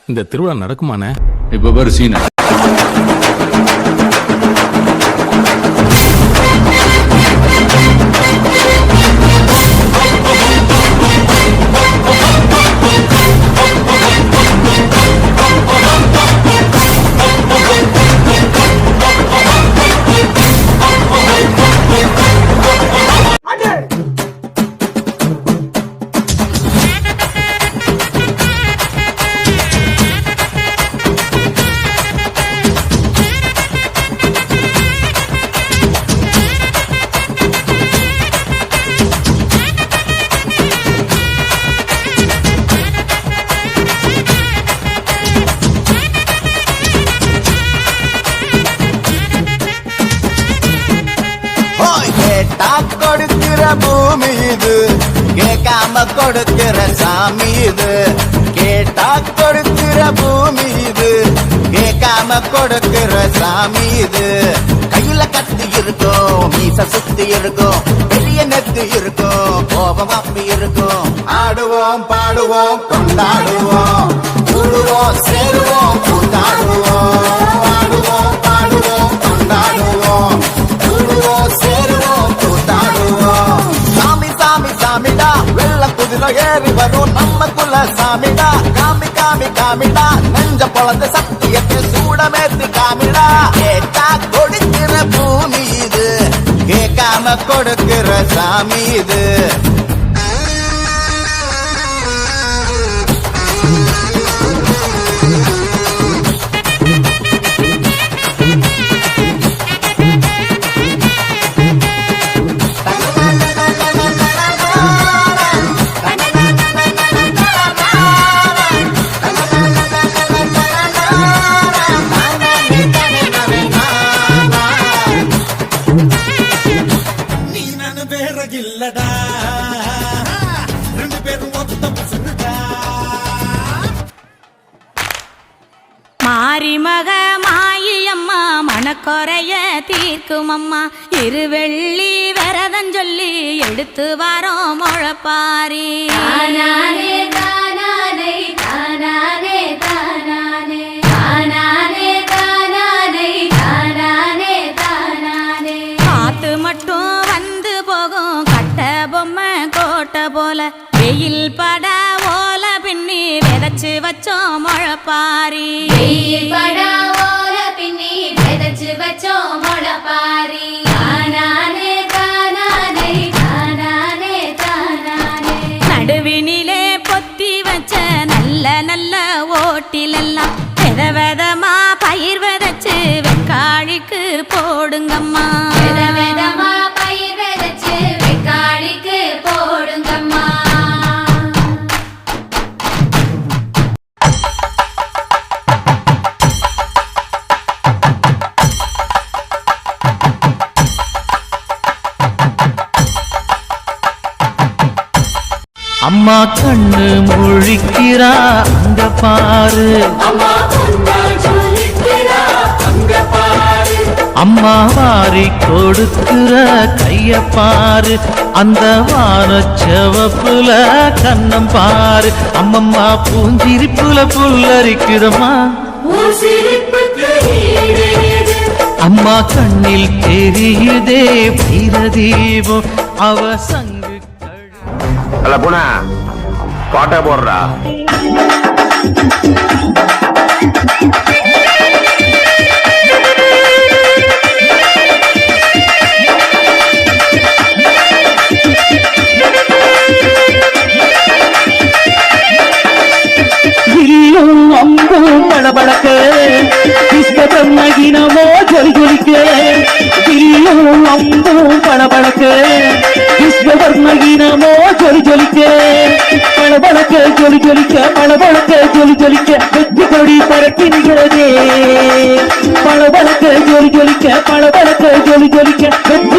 இந்த திருவிழா நடக்குமாண்ணே? இப்ப பாரு சீனா. கொடுக்கிற பூமி இது, கேட்காம கொடுக்கிற சாமி இது. கேட்டா கொடுக்கிற பூமி இது, கேட்காம கொடுக்கிற சாமி இது. கையில கத்தி இருக்கும், மீச சுத்தி இருக்கும், பெரிய நெத்து இருக்கும், கோபம் அப்பி இருக்கும். ஆடுவோம் பாடுவோம் கொண்டாடுவோம், கூடுவோம் சேருவோம் கூத்தாடுவோம். ஆடுவோம் பாடுவோம் கொண்டாடுவோம், கூடுவோம் சேருவோம் கூத்தாடுவோம். சாமி சாமி சாமிடா, வெள்ள குதிரை ஏறி வரும் நம்ம குல சாமிடா. காமி காமி காமிடா, நெஞ்ச பொழந்த சத்தியத்தை சூடமேத்தி காமிடா. கேட்டா கொடுக்கிற பூமி இது, கேட்காம கொடுக்கிற சாமி இது. மாரிமக மாயியம்மா மனக்குறைய தீர்க்கும் அம்மா. இருவெள்ளி விரதம் சொல்லி எடுத்து வரோம் முழப்பாரி. தானானே தானானே தானானே தானானே தானானே தானானே தானானே தானானே. காத்து மட்டும் வந்து போகும் கட்ட பொம்மை கோட்டை போல, வெயில் பட ஓல பின்னி விதைச்சு வச்சோம் முழப்பாரி. வெயில் பட ஓல பின்னி விதைச்சு வச்சோம் முழப்பாரி. தானானே தானானே தானானே தானானே. நடுவினிலே பொத்தி வச்ச நல்ல நல்ல ஓட்டிலெல்லாம் வித விதமா பயிர் விதைச்சு வெக்காளிக்கு போடுங்கம்மா. வித விதமா பயிர் விதைச்சு வெக்காளிக்கு போடுங்கம்மா. அம்மா கண்ணு முழிக்கிறா அங்க பாரு, அம்மா வாரி கொடுக்கிற கைய பாரு, அந்த வானச்சவப்புல கண்ணம் பாரு. அம்மம்மா பூஞ்சிரிப்புல புல்லரிக்குதம்மா, அம்மா கண்ணில் தெரியுதே வீரதீபம் அவ சங்கு. அல்ல போன பாட்டை போடுறா. அம்பும் பளபளக்க கிருஷ்ணகினமோ ஜொலி ஜொலிக்க, வில்லும் அம்பும் பளபளக்க கிருஷ்ணகினமோ ஜொலி ஜொலிக்க, பளபளக்க ஜொலி ஜொலிக்க பளபளக்க ஜொலி ஜொலிக்க வெற்றி கொடி பறக்கின்றதே. பளபளக்க ஜொலி ஜொலிக்க பளபளக்க ஜொலி ஜொலிக்க வெற்றி